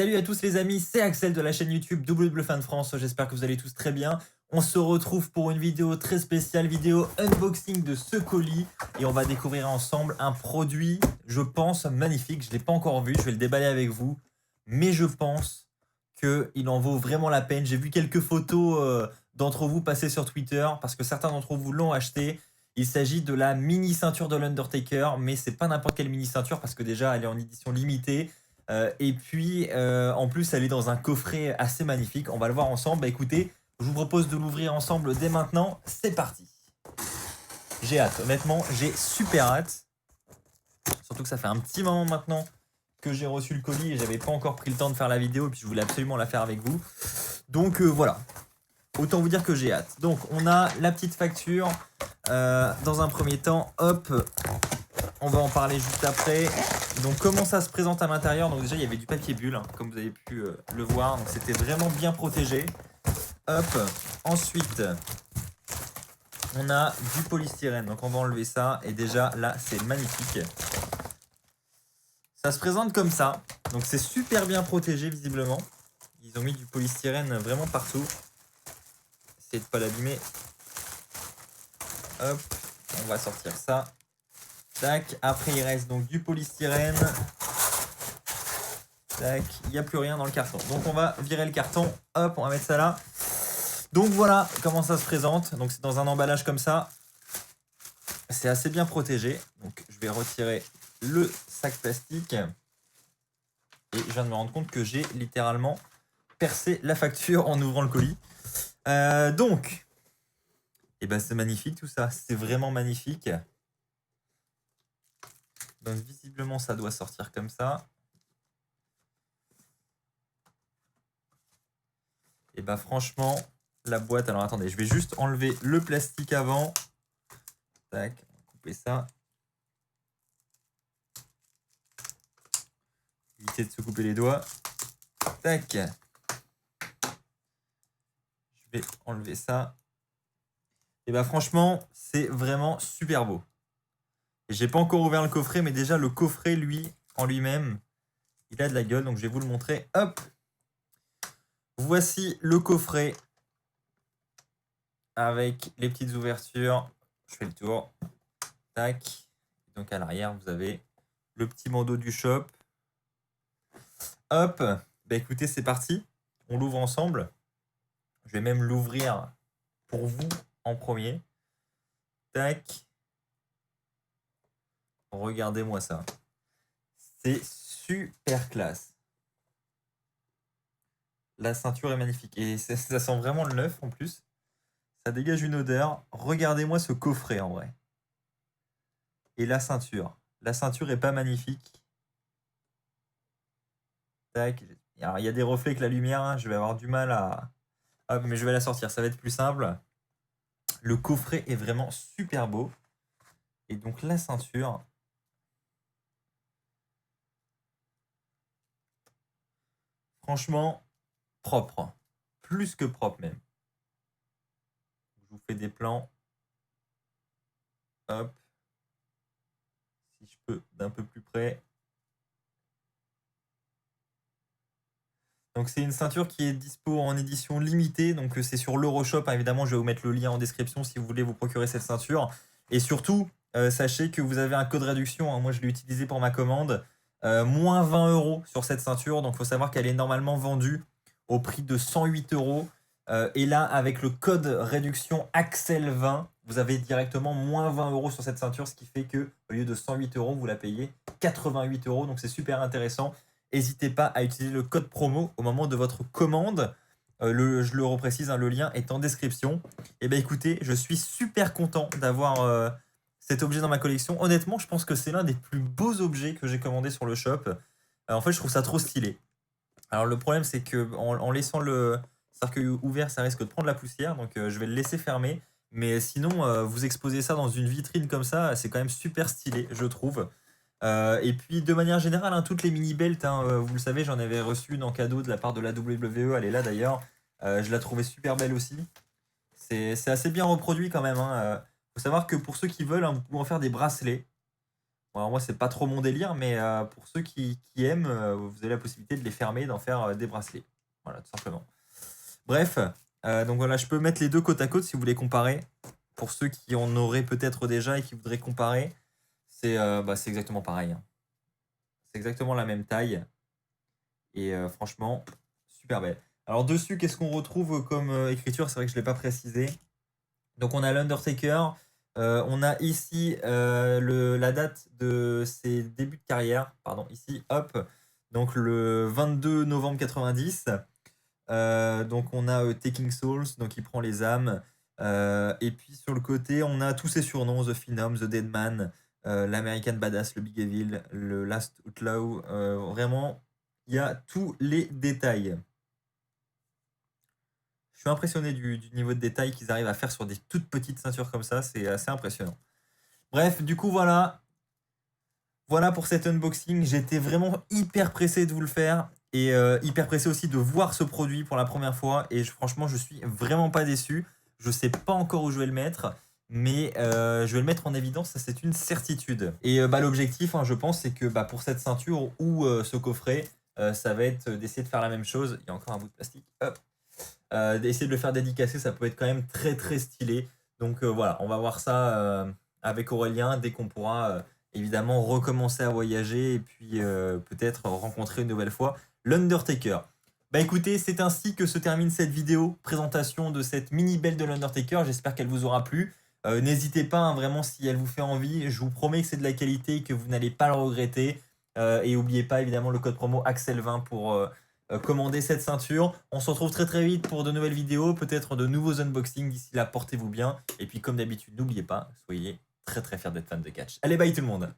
Salut à tous les amis, c'est Axel de la chaîne YouTube WWFan France, j'espère que vous allez tous très bien. On se retrouve pour une vidéo très spéciale, vidéo unboxing de ce colis. Et on va découvrir ensemble un produit, je pense, magnifique. Je ne l'ai pas encore vu, je vais le déballer avec vous. Mais je pense qu'il en vaut vraiment la peine. J'ai vu quelques photos d'entre vous passer sur Twitter, parce que certains d'entre vous l'ont acheté. Il s'agit de la mini ceinture de l'Undertaker, mais c'est pas n'importe quelle mini ceinture, parce que déjà elle est en édition limitée. Et puis, en plus, elle est dans un coffret assez magnifique. On va le voir ensemble. Bah écoutez, je vous propose de l'ouvrir ensemble dès maintenant. C'est parti. J'ai hâte. Honnêtement, j'ai super hâte. Surtout que ça fait un petit moment maintenant que j'ai reçu le colis et j'avais pas encore pris le temps de faire la vidéo. Et puis, je voulais absolument la faire avec vous. Donc, voilà. Autant vous dire que j'ai hâte. Donc, on a la petite facture. Dans un premier temps, hop. On va en parler juste après. Donc comment ça se présente à l'intérieur? Donc déjà il y avait du papier bulle, hein, comme vous avez pu le voir. Donc c'était vraiment bien protégé. Hop. Ensuite, on a du polystyrène. Donc on va enlever ça. Et déjà là c'est magnifique. Ça se présente comme ça. Donc c'est super bien protégé visiblement. Ils ont mis du polystyrène vraiment partout. Essayez de ne pas l'abîmer. Hop. On va sortir ça. Tac, après il reste donc du polystyrène. Tac, il n'y a plus rien dans le carton. Donc on va virer le carton. Hop, on va mettre ça là. Donc voilà comment ça se présente. Donc c'est dans un emballage comme ça. C'est assez bien protégé. Donc je vais retirer le sac plastique. Et je viens de me rendre compte que j'ai littéralement percé la facture en ouvrant le colis. Donc, et ben c'est magnifique tout ça. C'est vraiment magnifique. Donc visiblement ça doit sortir comme ça. Et bah franchement, la boîte... Alors attendez, je vais juste enlever le plastique avant. Tac, on va couper ça. Éviter de se couper les doigts. Tac. Je vais enlever ça. Et bah franchement, c'est vraiment super beau. Et j'ai pas encore ouvert le coffret, mais déjà le coffret, lui, en lui-même, il a de la gueule. Donc je vais vous le montrer. Hop. Voici le coffret. Avec les petites ouvertures. Je fais le tour. Tac. Donc à l'arrière, vous avez le petit bandeau du shop. Hop. Bah écoutez, c'est parti. On l'ouvre ensemble. Je vais même l'ouvrir pour vous en premier. Tac. Regardez-moi ça. C'est super classe. La ceinture est magnifique. Et ça sent vraiment le neuf en plus. Ça dégage une odeur. Regardez-moi ce coffret en vrai. Et la ceinture. La ceinture est pas magnifique. Tac. Alors, il y a des reflets avec la lumière. Hein. Je vais avoir du mal à... Hop, mais je vais la sortir. Ça va être plus simple. Le coffret est vraiment super beau. Et donc la ceinture... Franchement, propre. Plus que propre même. Je vous fais des plans. Hop. Si je peux, d'un peu plus près. Donc c'est une ceinture qui est dispo en édition limitée. Donc c'est sur l'Euroshop. Hein, évidemment, je vais vous mettre le lien en description si vous voulez vous procurer cette ceinture. Et surtout, sachez que vous avez un code réduction. Hein, moi, je l'ai utilisé pour ma commande. Moins 20 € sur cette ceinture. Donc il faut savoir qu'elle est normalement vendue au prix de 108 €. Et là, avec le code réduction Axel20, vous avez directement moins 20 € sur cette ceinture, ce qui fait que au lieu de 108 €, vous la payez 88 €. Donc c'est super intéressant. N'hésitez pas à utiliser le code promo au moment de votre commande. Je le reprécise, hein, le lien est en description. Et bien écoutez, je suis super content d'avoir cet objet dans ma collection. Honnêtement, je pense que c'est l'un des plus beaux objets que j'ai commandé sur le shop. En fait, je trouve ça trop stylé. Alors le problème, c'est que en laissant le cercueil ouvert, ça risque de prendre la poussière. Donc je vais le laisser fermer. Mais sinon, vous exposez ça dans une vitrine comme ça, c'est quand même super stylé, je trouve. Et puis de manière générale, hein, toutes les mini belts, hein, vous le savez, j'en avais reçu une en cadeau de la part de la WWE, elle est là d'ailleurs. Je la trouvais super belle aussi. C'est assez bien reproduit quand même. Hein. Faut savoir que pour ceux qui veulent, hein, vous pouvez en faire des bracelets. Bon, alors moi, c'est pas trop mon délire, mais pour ceux qui aiment, vous avez la possibilité de les fermer, d'en faire des bracelets. Voilà, tout simplement. Bref, donc voilà, je peux mettre les deux côte à côte si vous voulez comparer. Pour ceux qui en auraient peut-être déjà et qui voudraient comparer, c'est exactement pareil, hein. C'est exactement la même taille. Et franchement, super belle. Alors dessus, qu'est-ce qu'on retrouve comme écriture? C'est vrai que je ne l'ai pas précisé. Donc on a l'Undertaker. On a ici la date de ses débuts de carrière. Pardon, ici, hop. Donc le 22 novembre 90. Donc on a Taking Souls, donc il prend les âmes. Et puis sur le côté, on a tous ses surnoms: The Phenom, The Dead Man, l'American Badass, le Big Evil, le Last Outlaw. Vraiment, il y a tous les détails. Je suis impressionné du niveau de détail qu'ils arrivent à faire sur des toutes petites ceintures comme ça. C'est assez impressionnant. Bref, du coup, voilà. Voilà pour cet unboxing. J'étais vraiment hyper pressé de vous le faire. Et hyper pressé aussi de voir ce produit pour la première fois. Et franchement, je suis vraiment pas déçu. Je sais pas encore où je vais le mettre. Mais je vais le mettre en évidence, ça c'est une certitude. Et l'objectif, hein, je pense, c'est que pour cette ceinture ou ce coffret, ça va être d'essayer de faire la même chose. Il y a encore un bout de plastique. Hop. D'essayer de le faire dédicacer, ça peut être quand même très très stylé. Donc voilà, on va voir ça avec Aurélien dès qu'on pourra évidemment recommencer à voyager et puis peut-être rencontrer une nouvelle fois l'Undertaker. Bah écoutez, c'est ainsi que se termine cette vidéo présentation de cette mini belle de l'Undertaker. J'espère qu'elle vous aura plu. N'hésitez pas, hein, vraiment, si elle vous fait envie. Je vous promets que c'est de la qualité et que vous n'allez pas le regretter. Et n'oubliez pas évidemment le code promo Axel20 pour commander cette ceinture. On se retrouve très très vite pour de nouvelles vidéos, peut-être de nouveaux unboxings. D'ici là, portez-vous bien. Et puis comme d'habitude, n'oubliez pas, soyez très très fiers d'être fan de catch. Allez, bye tout le monde!